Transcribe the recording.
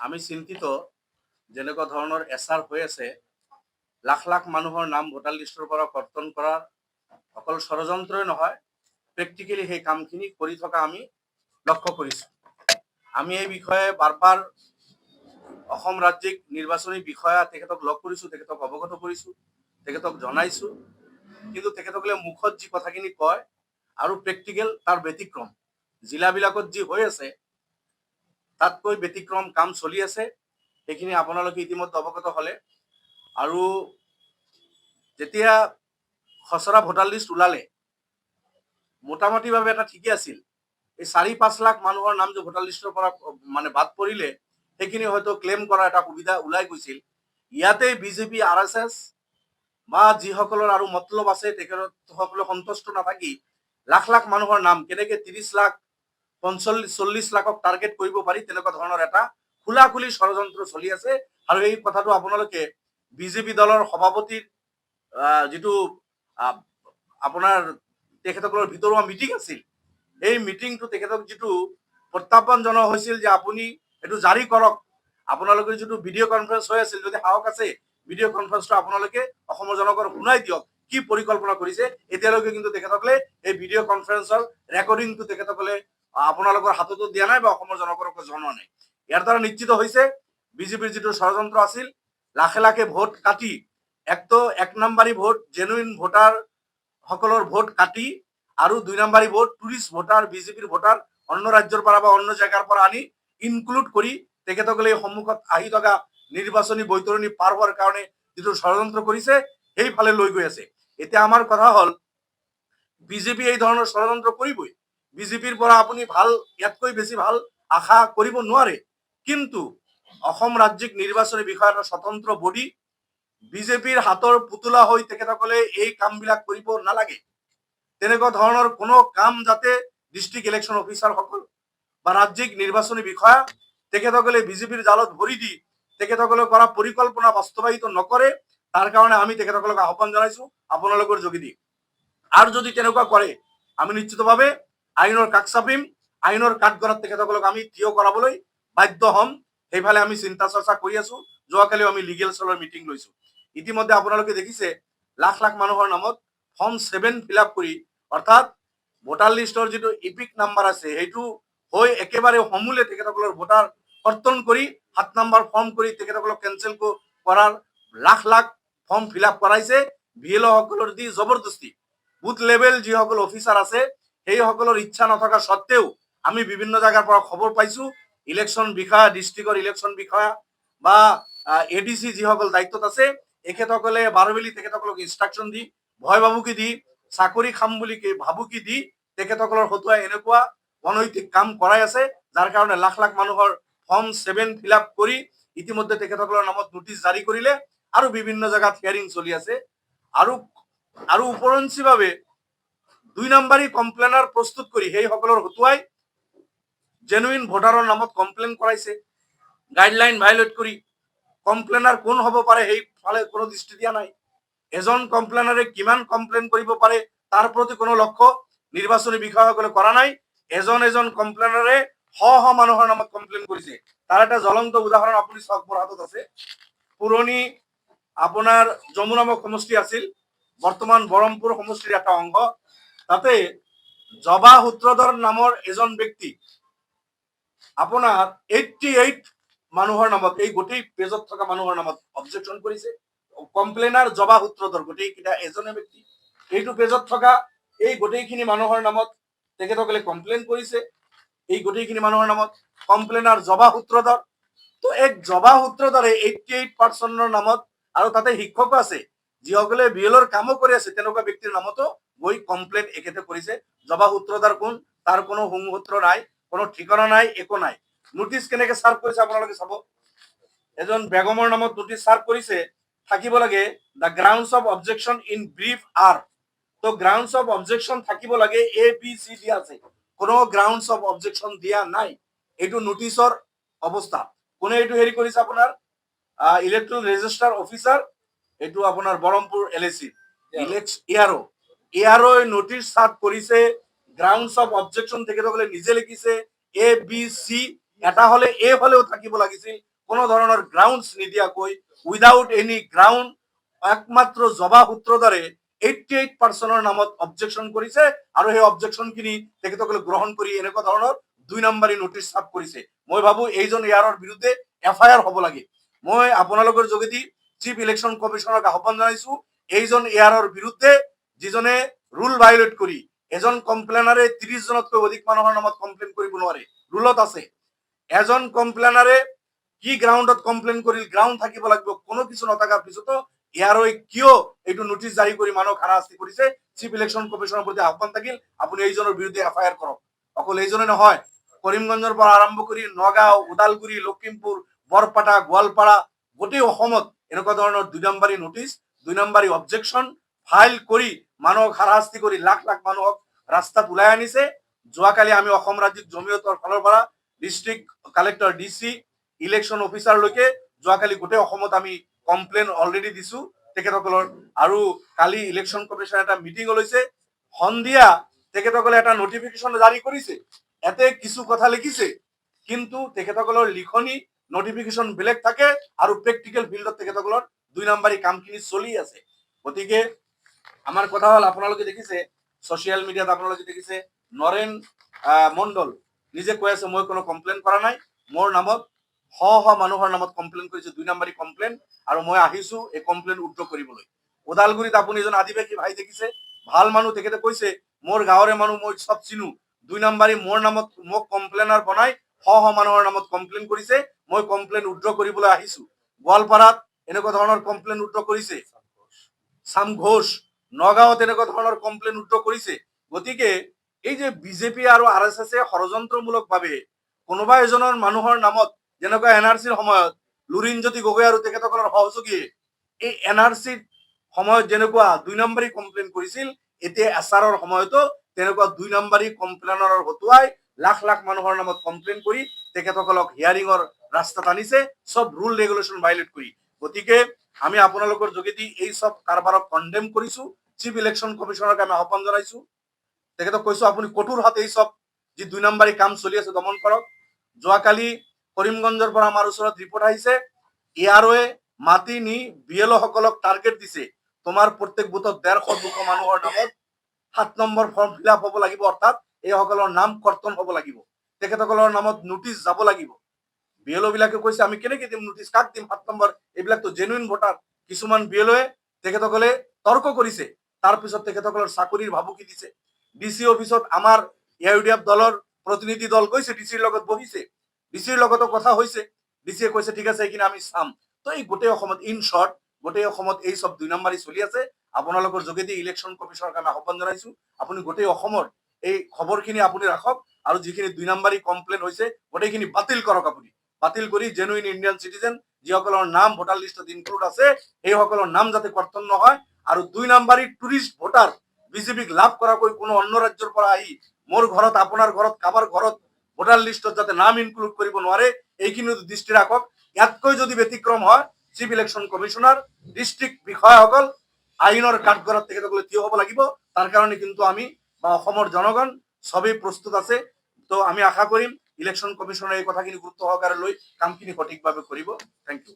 আমি চিন্তিত যেনেকুৱা ধৰণৰ এছাৰ হৈ আছে, লাখ লাখ মানুহৰ নাম ভোটাৰ লিষ্টৰ পৰা কৰ্তন কৰাৰ অকল ষড়যন্ত্ৰই নহয়, প্ৰেক্টিকেলি সেই কামখিনি কৰি থকা আমি লক্ষ্য কৰিছোঁ। আমি এই বিষয়ে বাৰ বাৰ অসম ৰাজ্যিক নিৰ্বাচনী বিষয়া তেখেতক লগ কৰিছোঁ, তেখেতক অৱগত কৰিছোঁ, তেখেতক জনাইছোঁ, কিন্তু তেখেতসকলে মুখত যি কথাখিনি কয় আৰু প্ৰেক্টিকেল তাৰ ব্যতিক্ৰম। জিলাবিলাকত যি হৈ আছে তাতকৈ ব্যতিক্ৰম কাম চলি আছে, সেইখিনি আপোনালোকে ইতিমধ্যে অৱগত হ'লে। আৰু যেতিয়া খচৰা ভোটাৰ লিষ্ট ওলালে মোটামুটিভাৱে এটা ঠিকেই আছিল। এই 4-5 লাখ মানুহৰ নাম যে ভোটাৰ লিষ্টৰ পৰা বাদ পৰিলে, সেইখিনি হয়তো ক্লেইম কৰাৰ এটা সুবিধা ওলাই গৈছিল। ইয়াতে বিজেপি RSS বা যিসকলৰ আৰু মতলব আছে তেখেতসকলে সন্তুষ্ট নাথাকি লাখ লাখ মানুহৰ নাম কেনেকে 30 লাখ 45-40 লাখক টাৰ্গেট কৰিব পাৰি, তেনেকুৱা ধৰণৰ এটা খোলা খুলি ষড়যন্ত্ৰ চলি আছে। আৰু এই কথাটো আপোনালোকে বিজেপি দলৰ সভাপতিৰ যিটো আপোনাৰ তেখেতসকলৰ ভিতৰুৱা মিটিং আছিল, এই মিটিংটো তেখেতক যিটো প্ৰত্যাহ্বান জনোৱা হৈছিল যে আপুনি এইটো জাৰি কৰক, আপোনালোকৰ যিটো ভিডিঅ' কনফাৰেন্স হৈ আছিল, যদি সাহস আছে ভিডিঅ' কনফাৰেন্সটো আপোনালোকে অসমৰ জনগণক শুনাই দিয়ক কি পৰিকল্পনা কৰিছে। এতিয়ালৈকে কিন্তু তেখেতসকলে এই ভিডিঅ' কনফাৰেন্সৰ ৰেকৰ্ডিংটো তেখেতসকলে আপোনালোকৰ হাততো দিয়া নাই বা অসমৰ জনগণক জনোৱা নাই। ইয়াৰ দ্বাৰা নিশ্চিত হৈছে বিজেপিৰ যিটো ষড়যন্ত্ৰ আছিল, লাখে লাখে ভোট কাটি এক নম্বৰী ভোট জেনুইন ভোটাৰ সকলৰ ভোট কাটি আৰু 2 নম্বৰী ভোট টুৰিষ্ট ভোটাৰ, বিজেপিৰ ভোটাৰ অন্য ৰাজ্যৰ পৰা বা অন্য জেগাৰ পৰা আনি ইনক্লুড কৰি তেখেতসকলে সন্মুখত আহি থকা নিৰ্বাচনী বৈতৰণি পাৰ হোৱাৰ কাৰণে যিটো ষড়যন্ত্ৰ কৰিছে সেইফালে লৈ গৈ আছে। এতিয়া আমাৰ কথা হ'ল বিজেপি এই ধৰণৰ ষড়যন্ত্ৰ কৰিবই। বিজেপিৰ পৰা আপুনি ভাল ইয়াতকৈ বেছি ভাল আশা কৰিব নোৱাৰে। কিন্তু অসম ৰাজ্যিক নিৰ্বাচনী বিষয়া এটা স্বতন্ত্ৰ বডি, বিজেপিৰ হাতৰ পুতলা হৈ তেখেতসকলে এই কামবিলাক কৰিব নালাগে। তেনেকুৱা ধৰণৰ কোনো কাম যাতে ডিষ্ট্ৰিক্ট ইলেকশ্যন অফিচাৰসকল বা ৰাজ্যিক নিৰ্বাচনী বিষয়া তেখেতসকলে বিজেপিৰ জালত ভৰি দি তেখেতসকলে কৰা পৰিকল্পনা বাস্তৱায়িত নকৰে, তাৰ কাৰণে আমি তেখেতসকলক আহ্বান জনাইছোঁ আপোনালোকৰ যোগেদি। আৰু যদি তেনেকুৱা কৰে আমি নিশ্চিতভাৱে আইনৰ কাষ চাপিম, আইনৰ কাঠগড়াত তেখেতসকলক আমি থিয় কৰাবলৈ বাধ্য হ'ম। সেইফালে আমি চিন্তা চৰ্চা কৰি আছোঁ। যোৱাকালিও আমি লিগেল চেলৰ মিটিং লৈছোঁ। ইতিমধ্যে আপোনালোকে দেখিছে লাখ লাখ মানুহৰ নামত ফৰ্ম 7 ফিল আপ কৰি, অৰ্থাৎ ভোটাৰ লিষ্টৰ যিটো ইপিক নাম্বাৰ আছে সেইটো হৈ একেবাৰে সমূলে তেখেতসকলৰ ভোটাৰ কৰ্তন কৰি 7 নম্বৰ ফৰ্ম কৰি তেখেতসকলক কেঞ্চেল কৰাৰ lakh lakh form fill up কৰাইছে VLO সকলৰ দি জবৰদস্তি। বুথ লেভেল যিসকল অফিচাৰ আছে সেইসকলৰ ইচ্ছা নথকা সত্ত্বেও আমি বিভিন্ন জায়গাৰ পৰা খবৰ পাইছোঁ, ইলেকশ্যন বিষয়া, ডিষ্ট্ৰিক্টৰ ইলেকশ্যন বিষয়া বা ADC যিসকল দায়িত্বত আছে এখেতসকলে বাৰবেলি তেখেতসকলক ইনষ্ট্ৰাকশ্যন দি, ভয় ভাবুকি দি, চাকৰি খাম বুলি ভাবুকি দি তেখেতসকলৰ হতুৱাই এনেকুৱা অনৈতিক কাম কৰাই আছে, যাৰ কাৰণে লাখ লাখ মানুহৰ ফৰ্ম 7 ফিল আপ কৰি ইতিমধ্যে তেখেতসকলৰ নামত নোটিছ জাৰি কৰিলে আৰু বিভিন্ন জায়গাত হিয়াৰিং চলি আছে। আৰু উপৰঞ্চিভাৱে 2 নম্বৰী কমপ্লেনাৰ প্ৰস্তুত কৰি সেইসকলৰ হতুৱাই জেনুইন ভোটাৰৰ নামত কমপ্লেইন কৰাইছে, গাইডলাইন ভায়োলেট কৰি। কমপ্লেনাৰ কোন হ'ব পাৰে সেইফালে কোনো দৃষ্টি দিয়া নাই। এজন কমপ্লেনাৰে কিমান কমপ্লেইন কৰিব পাৰে তাৰ প্ৰতি কোনো লক্ষ্য নিৰ্বাচনী বিষয়াসকলে কৰা নাই। এজন কমপ্লেনাৰে শ মানুহৰ নামত কমপ্লেইন কৰিছে। তাৰ এটা জ্বলন্ত উদাহৰণ আপুনি চাওক, মোৰ হাতত আছে। পুৰণি আপোনাৰ যমুনামুখ সমষ্টি আছিল, বৰ্তমান বৰমপুৰ সমষ্টিৰ এটা অংশ। তাতে জবা সূত্ৰধৰ নামৰ এজন ব্যক্তি আপোনাৰ 88 মানুহৰ নামত, এই গোটেই পেজত থকা মানুহৰ নামত অবজেকশ্যন কৰিছে। কমপ্লেইনাৰ জবা সূত্ৰধৰ গোটেইকেইটা এজনে ব্যক্তি। এইটো পেজত থকা এই গোটেইখিনি মানুহৰ নামত তেখেতসকলে কমপ্লেইন কৰিছে। এই গোটেইখিনি মানুহৰ নামত কমপ্লেইনাৰ জবা সূত্ৰধৰ। তো এক জবা সূত্ৰধৰে 88% নামত, আৰু তাতে শিক্ষকো আছে যিসকলে VLOৰ কামো কৰি আছে, তেনেকুৱা ব্যক্তিৰ নামতো গৈ কমপ্লেইন এখেতে কৰিছে। জবা সূত্ৰধৰ কোন তাৰ কোনো সংসূত্ৰ নাই, কোনো ঠিকনা নাই, একো নাই। নোটিছ কেনেকে চাৰ্ভ কৰিছে আপোনালোকে চাব। এজন বেগমৰ নামত নোটিছ চাৰ্ভ কৰিছে, থাকিব লাগে the grounds of objection in brief R. তো গ্ৰাউণ্ডছ অফ অবজেকশ্যন থাকিব লাগে ABC দিয়া আছে, কোনো গ্ৰাউণ্ডছ অফ অবজেকশ্যন দিয়া নাই। এইটো নোটিছৰ অৱস্থা। কোনে এইটো হেৰি কৰিছে আপোনাৰ ইলেক্ট্ৰেল ৰেজিষ্টাৰ অফিচাৰ, এইটো আপোনাৰ বৰমপুৰ LAC এয়াৰই নোটিছ চাৰ্ভ কৰিছে। গ্ৰাউণ্ডছ অফ অবজেকশ্যন তেখেতসকলে নিজে লিখিছে ABC, এটা হলে এ হলেও থাকিব লাগিছিল, কোনো ধৰণৰ গ্ৰাউণ্ডছ নিদিয়াকৈ উইদাউট এনি গ্ৰাউণ্ড একমাত্ৰ জবাসূত্ৰধাৰে 88% নামত অবজেকশ্যন কৰিছে আৰু সেই অবজেকশ্যনখিনি তেখেতসকলে গ্ৰহণ কৰি এনেকুৱা ধৰণৰ 2 নম্বৰী নোটিছ ছাপ কৰিছে। মই ভাবো এইজন ইয়াৰৰ বিৰুদ্ধে FIR হ'ব লাগে। মই আপোনালোকৰ যোগেদি চিফ ইলেকশ্যন কমিশনক আহ্বান জনাইছো, এইজন ইয়াৰৰ বিৰুদ্ধে যিজনে ৰুল ভায়োলেট কৰি এজন কমপ্লেনাৰে 30 জনতকৈ অধিক মানুহৰ নামত কমপ্লেইন কৰিব নোৱাৰে, ৰুলত আছে। এজন কমপ্লেনাৰে কি গ্ৰাউণ্ডত কমপ্লেইন কৰিল, গ্ৰাউণ্ড থাকিব লাগিব, কোনো কিছু নথকাৰ পিছতো ইয়াৰই কিয় এইটো নোটিছ জাৰি কৰি মানুহক হাৰাশাস্তি কৰিছে। চিফ ইলেকশ্যন কমিশনৰ প্ৰতি আহ্বান থাকিল, আপুনি এইজনৰ বিৰুদ্ধে FIR কৰক। অকল এইজনে নহয়, কৰিমগঞ্জৰ পৰা আৰম্ভ কৰি নগাঁও, ওদালগুৰি, লখিমপুৰ, বৰপাটা, গোৱালপাৰা, গোটেই অসমত এনেকুৱা ধৰণৰ 2 নম্বৰী নোটিছ, 2 নম্বৰী অবজেকশ্যন ফাইল কৰি মানুহক হাৰাশাস্তি কৰি লাখ লাখ মানুহক ৰাস্তাত ওলাই আনিছে। যোৱাকালি আমি অসম ৰাজ্যিক জমিয়তৰ ফালৰ পৰা ডিষ্ট্ৰিক্ট কালেক্টৰ, DC, ইলেকশ্যন অফিচাৰলৈকে যোৱাকালি গোটেই অসমত আমি কমপ্লেইন অলৰেডি দিছো তেখেতসকলৰ। আৰু কালি ইলেকশ্যন কমিশ্যন এটা মিটিং লৈছে, সন্ধিয়া তেখেতসকলে এটা নটিফিকেশ্যন জাৰি কৰিছে। এতে কিছু কথা লিখিছে, কিন্তু তেখেতসকলৰ লিখনি নটিফিকেশ্যন বেলেগ থাকে আৰু প্ৰেক্টিকেল ফিল্ডত তেখেতসকলৰ 2 নম্বৰী কামখিনি চলি আছে। গতিকে আমাৰ কথা হ'ল, আপোনালোকে দেখিছে ছচিয়েল মিডিয়াত, আপোনালোকে দেখিছে নৰেন মণ্ডল নিজে কৈ আছে মই কোনো কমপ্লেইন কৰা নাই, মোৰ নামত শ মানুহৰ নামত কমপ্লেইন কৰিছে, 2 নম্বৰী কমপ্লেইন, আৰু মই আহিছো এই কমপ্লেইন উদ্ৰ কৰিবলৈ। ওদালগুৰিত আপুনি এজন আদিবাসী ভাই দেখিছে, ভাল মানুহ, তেখেতে কৈছে মোৰ গাঁৱৰে মানুহ, মই চব চিনো, 2 নম্বৰী মোৰ নামত মোক কমপ্লেইনাৰ বনাই শ মানুহৰ নামত কমপ্লেইন কৰিছে, মই কমপ্লেইন উদ্ৰ কৰিবলৈ আহিছো। গোৱালপাৰাত এনেকুৱা ধৰণৰ কমপ্লেইন উদ্ৰ কৰিছে চাম ঘোষ, নগাঁৱত এনেকুৱা ধৰণৰ কমপ্লেইন উদ্ৰ কৰিছে। গতিকে এই যে বিজেপি আৰু RSS ষড়যন্ত্ৰমূলকভাৱে কোনোবা এজনৰ মানুহৰ নামত, যেনেকুৱা NRCৰ সময়ত লুৰিণজ্যোতি গগৈ আৰু তেখেতসকলৰ সহযোগীয়ে এই NRCৰ সময়ত যেনেকুৱা 2 নম্বৰী কমপ্লেইন কৰিছিল, এতিয়া SRৰ সময়তো তেনেকুৱা 2 নম্বৰী কমপ্লেইনাৰৰ হতুৱাই লাখ লাখ মানুহৰ নামত কমপ্লেইন কৰি তেখেতসকলক হিয়াৰিঙৰ ৰাস্তাত আনিছে, সব ৰুল ৰেগুলেশ্যন ভায়োলেট কৰি। গতিকে আমি আপোনালোকৰ যোগেদি এই সব কাৰবাৰক কণ্ডেম কৰিছো। চিফ ইলেকশ্যন কমিশনক আমি আহ্বান জনাইছো, তেখেতক কৈছো আপুনি কঠোৰ হাতে এই সব যি 2 নম্বৰী কাম চলি আছে দমন কৰক। যোৱাকালি কৰিমগঞ্জৰ পৰা আমাৰ ওচৰত ৰিপৰ্ট আহিছে, ইয়াৰৱে মাতি নি BLO সকলক টাৰ্গেট দিছে, তোমাৰ প্ৰত্যেক বুথত 150-200 মানুহৰ নামত 7 নম্বৰ ফৰ্ম ফিল আপ হ'ব লাগিব, অৰ্থাৎ এইসকলৰ নাম কৰ্তন হ'ব লাগিব, তেখেতসকলৰ নামত নোটিছ যাব লাগিব। BLO বিলাকে কৈছে আমি কেনেকৈ দিম নোটিছ, কাক দিম 7 নম্বৰ, এইবিলাকতো জেনুইন ভোটাৰ। কিছুমান BLOয়ে তেখেতসকলে তৰ্ক কৰিছে, তাৰপিছত তেখেতসকলৰ চাকৰিৰ ভাবুকি দিছে। DC অফিচত আমাৰ AUDF দলৰ প্ৰতিনিধি দল গৈছে, DCৰ লগত বহিছে, DCৰ লগতো কথা হৈছে, DCয়ে কৈছে ঠিক আছে এইখিনি আমি চাম। তো এই গোটেই অসমত ইন শৰ্ট গোটেই অসমত এই সব 2 নম্বৰী চলি আছে। আপোনালোকৰ যোগেদি ইলেকশ্যন কমিশনক আমি আহ্বান জনাইছো, আপুনি গোটেই অসমৰ এই খবৰখিনি আপুনি ৰাখক, আৰু যিখিনি 2 নম্বৰী কমপ্লেইন হৈছে গোটেইখিনি বাতিল কৰক। আপুনি বাতিল কৰি জেনুইন ইণ্ডিয়ান চিটিজেন যিসকলৰ নাম ভোটাৰ লিষ্টত ইনক্লুড আছে সেইসকলৰ নাম যাতে কৰ্তন নহয়, আৰু 2 নম্বৰী টুৰিষ্ট ভোটাৰ বিজেপিক লাভ কৰাকৈ কোনো অন্য ৰাজ্যৰ পৰা আহি মোৰ ঘৰত, আপোনাৰ ঘৰত, কাবাৰ ঘৰত ভোটাৰ লিষ্টত যাতে নাম ইনক্লুড কৰিব নোৱাৰে, এইখিনি দৃষ্টি ৰাখক। ইয়াতকৈ যদি ব্যতিক্ৰম হয়, চিফ ইলেকশ্যন কমিশনাৰ, ডিষ্ট্ৰিক্ট বিষয়াসকল আইনৰ কাঠগড়াত তেখেতসকলে থিয় হ'ব লাগিব। তাৰ কাৰণে কিন্তু আমি বা অসমৰ জনগণ সবেই প্ৰস্তুত আছে। তো আমি আশা কৰিম ইলেকশ্যন কমিশনে এই কথাখিনি গুৰুত্ব সহকাৰে লৈ কামখিনি সঠিকভাৱে কৰিব। Thank U.